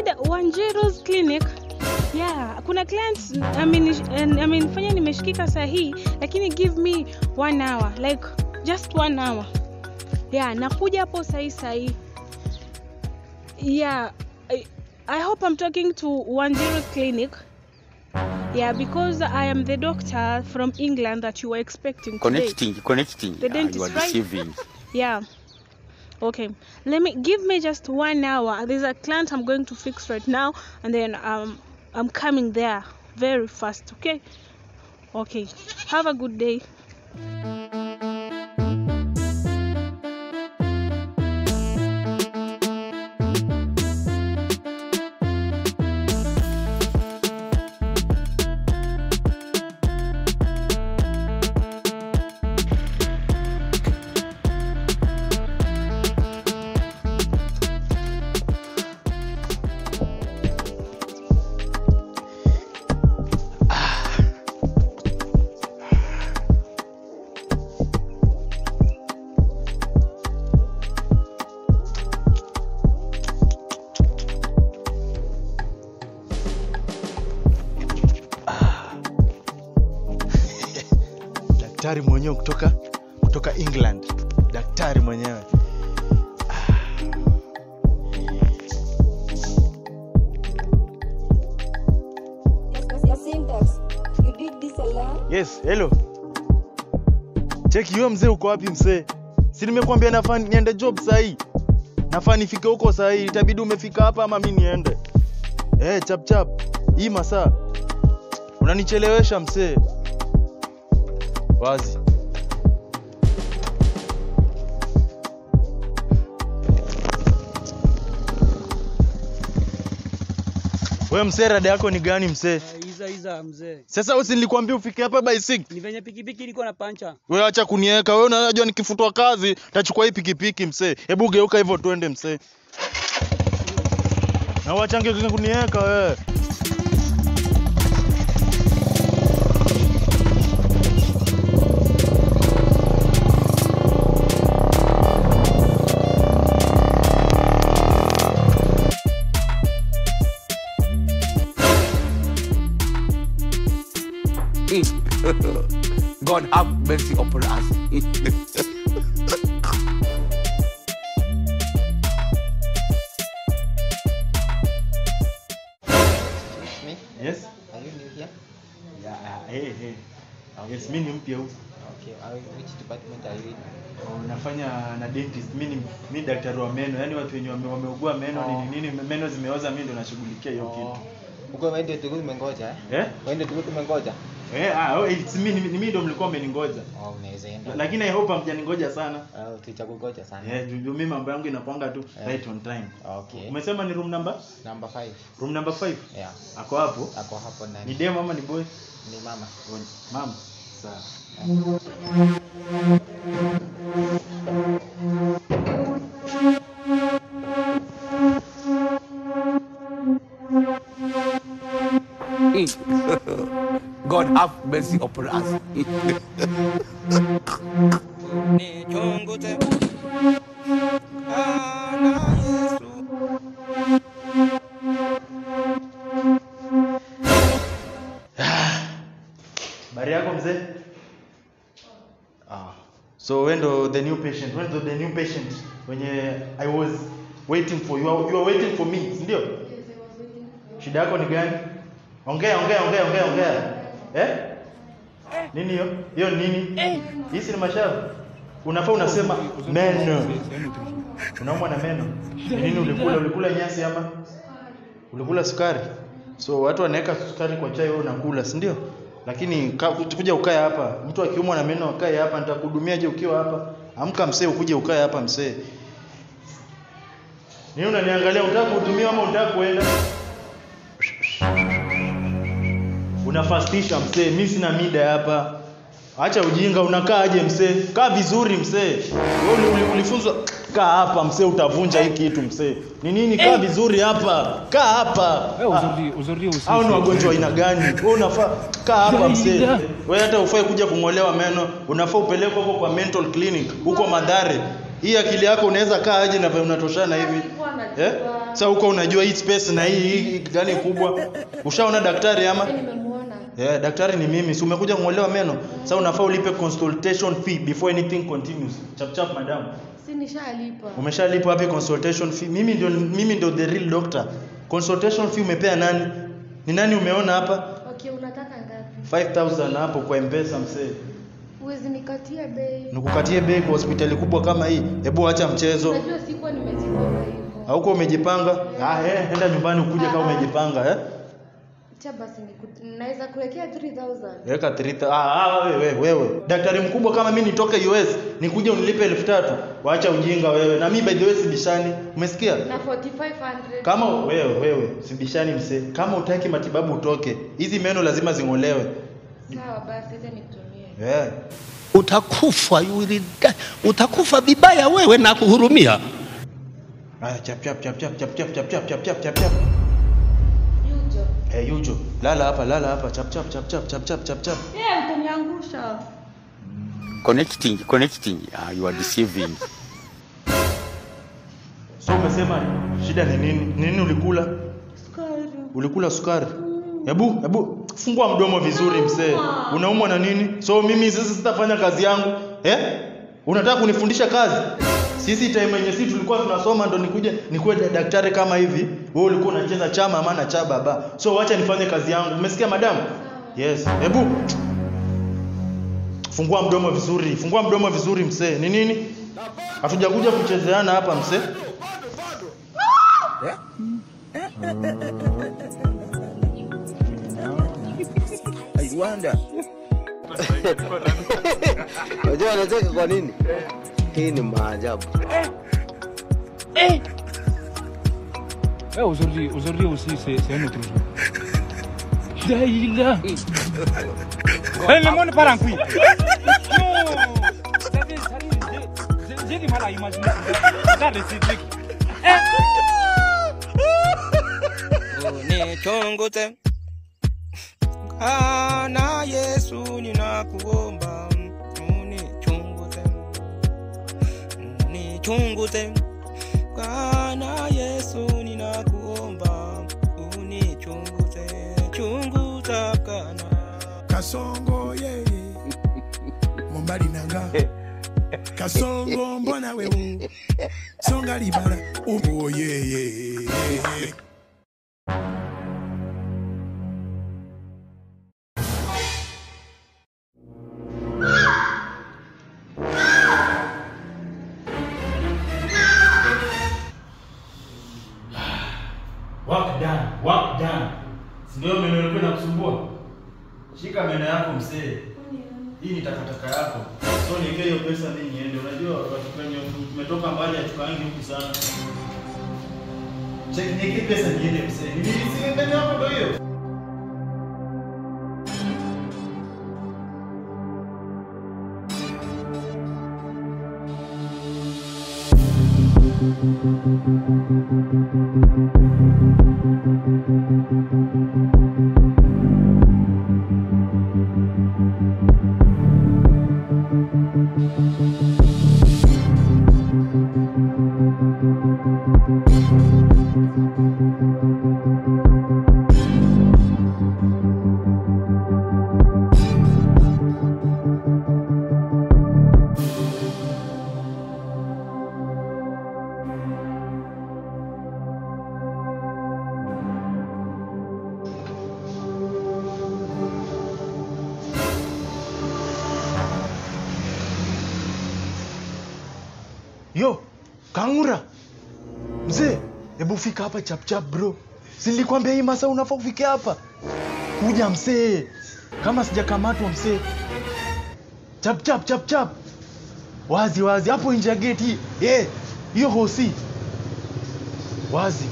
said Wanjiru's clinic. Yeah, kuna clients fanya nimeshikika sahi, lakini give me 1 hour, like just 1 hour. Yeah, nakuja hapo sahi. Yeah, I hope I'm talking to Wanjiru's clinic. Yeah, because I am the doctor from England that you were expecting today. Connecting. The dentist, you are deceiving. Right? Yeah. Okay. Give me just 1 hour. There's a client I'm going to fix right now, and then I'm coming there very fast. Okay. Okay. Have a good day. Daktari mwenyewe kutoka England. Daktari mwenyewe. You did this alone? Yes, hello. Check hiyo mzee, uko wapi mzee? Si nimekuambia nafaa niende job sahi. Nafaa nifike huko sahi. Itabidi umefika hapa ama mimi niende. Chap. Hii masaa. Unanichelewesha mzee. Wazi. Wewe mzee, rada yako ni gani mzee? Iza mzee. Sasa nilikwambia ufike hapa by 6. Ni venye pikipiki ilikuwa na pancha. Wewe acha kuniweka. Wewe unajua nikifutwa kazi tachukua hii pikipiki mzee. Hebu geuka hivyo twende mzee. Na wachange kuniweka wewe. God have mercy upon us. Me? Yes? Are you new here? Yeah, hey. Yes, mimi ni mpya huko. Okay, which department are you in? Nafanya na dentist. Mimi daktari wa meno. Yaani watu wenye wameugua meno nini meno zimeoza, mimi ndo nashughulikia hiyo kitu. Uko waende tu umengoja Waende tu umengoja? It's mimi ndo mlikuwa mmeningoja. Unaweza enda. Lakini I hope hamjaningoja sana. Tutakungoja sana. Juu mimi mambo yangu inapanga tu right on time. Okay. Umesema ni room number? Number 5. Room number 5? Yeah. Ako hapo? Ako hapo ndani. Ni dem ama ni boy? Ni mama. Mama. Sawa. God have mercy upon us. Bari yako mzee? So when the new patient, when I was waiting for you, you are waiting for me, ndio? Yes, I was waiting for you. Shida yako ni gani? Ongea. Nini hiyo? Hiyo nini? Hii ni mashavu. Unafaa unasema meno. Unaumwa na meno. Nini ulikula nyasi ama? Ulikula sukari. So watu wanaweka sukari kwa chai, wewe unakula, si ndio? Lakini kuja ukae hapa. Mtu akiumwa na meno akae hapa, nitakuhudumiaje ukiwa hapa? Amka msee, ukuje ukae hapa msee. Nini unaniangalia, unataka kuhudumiwa ama unataka kuenda? Unafastisha msee, mimi sina mida hapa. Acha ujinga, unakaa aje msee? Kaa vizuri msee. Wewe ulifunzwa kaa hapa msee, utavunja hiki kitu msee. Ni nini kaa vizuri hapa? Kaa hapa. Uzuri usi. Hao ni wagonjwa aina gani? Wewe unafaa kaa hapa msee. Wewe hata ufai kuja kungolewa meno, unafaa upelekwe huko kwa mental clinic, huko Madhare. Hii akili yako unaweza kaa aje na unatoshana hivi? Sasa huko unajua hii space na hii gani kubwa. Ushaona daktari ama? Nimemuona. Daktari ni mimi. Si umekuja kungolewa meno? Sasa unafaa ulipe consultation fee before anything continues. Chap madam. Si nishalipa. Umeshalipa wapi consultation fee? Mimi ndio the real doctor. Consultation fee umepea nani? Ni nani umeona hapa? Okay, unataka ngapi? 5000 hapo kwa M-Pesa msee. Uwezi nikatia bei. Nikukatie bei kwa hospitali kubwa kama hii. Hebu acha mchezo. Unajua sikuwa nimejipanga hivyo. Hauko umejipanga? Enda nyumbani ukuje kama umejipanga Acha basi naweza kuwekea 3000. Weka 3000. Wewe. Daktari mkubwa kama mimi nitoke US, nikuje unilipe 3000. Waacha ujinga wewe. Na mimi by the way sibishani. Umesikia? Na 4500. Kama wewe sibishani msee. Kama utaki matibabu utoke. Hizi meno lazima zingolewe. Sawa basi acha nikutumie. Utakufa, utakufa vibaya wewe na kuhurumia. Chap. Yujo. Yujo. Lala hapa. Chap. Utaniangusha. Connecting. You are deceiving. So umesema shida ni nini? Nini ulikula? Sukari. Ulikula sukari? Hebu fungua mdomo vizuri msee. Unaumwa na nini? So mimi sasa sitafanya kazi yangu. Unataka kunifundisha kazi? Sisi time yenye sisi tulikuwa tunasoma ndo nikuwe daktari kama hivi. Wewe ulikuwa unacheza chama maana cha baba. So wacha nifanye kazi yangu. Umesikia madam? Yes. Hebu fungua mdomo vizuri msee. Ni nini? Hatujakuja kuchezeana hapa msee. I wonder. Unajua anacheka kwa nini? Hii ni maajabu. Aujourd'hui aussi c'est un autre jour. Daïla. Le monde part en couille. J'ai du mal à imaginer. Regarde ces trucs. Unichunguze Bwana Yesu, ninakuomba unichunguze Bwana Yesu, ninakuomba unichunguze, chunguza Bwana. Kasongo yeye Mombali nanga Kasongo mbona wewe Songa libala ubo yeye. Walk down. Ndio meno yako inakusumbua? Shika meno yako msee. Hii ni takataka yako. So niweke hiyo pesa mimi niende. Unajua watu wenye tumetoka mbali atukaangi huku sana. Niweke pesa niende msee. Nilisikia meno yako ndio hiyo. Yo, Kangura. Mzee, hebu fika hapa chap bro. Si nilikwambia hii masaa unafaa ufike hapa. Kuja mzee. Kama sijakamatwa mzee. Chap. Wazi hapo nje ya gate hii. Hiyo hosi. Wazi.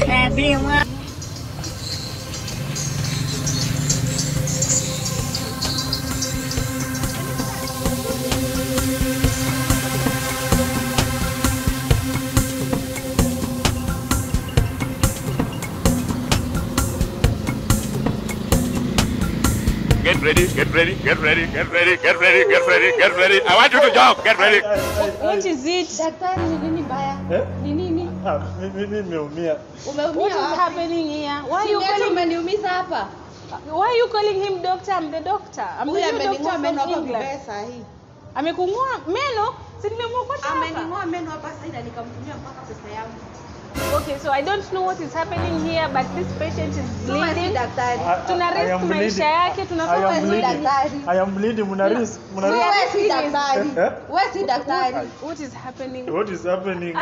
Get ready, get ready, get ready, get ready, get ready, get ready, get ready. I want you to jump. Get ready. What is it? Daktari ni nini mbaya? Ni nini? Mimi nimeumia. Umeumia? What is happening here? Why you calling? calling? Umeniumiza hapa. Why are you calling him doctor? I'm the doctor. I'm the new doctor meno from hapa England. pesa hii. Amekung'oa meno? Si nimemwokota hapa. Amening'oa meno hapa sasa ila nikamtumia mpaka pesa yangu. Okay, so I don't know what is happening here, but this patient is bleeding. Tuna risk maisha yake, tunafanya daktari. I am bleeding, muna risk. Wewe si daktari. Wewe si daktari. What is happening? What is happening? We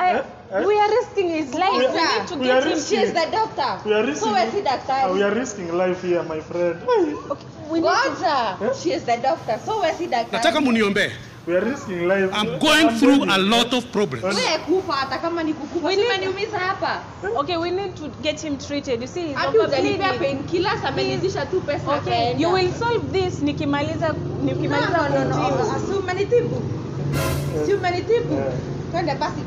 are risking his life. We need to get him. She is the doctor. We are risking. Wewe si daktari. We are risking life here, my friend. Okay, we need to. She is the doctor. So wewe si daktari. Nataka muniombe. We are risking life. I'm going through a lot of problems. Wewe kufa hata kama ni kukufa. Umeniumiza hapa. Okay, we need to get him treated. You see, he's Hadi overbleeding. utanipea painkillers amenizisha tu pesa. Okay, you will solve this nikimaliza No. Si umenitibu. Si umenitibu. Twende basi.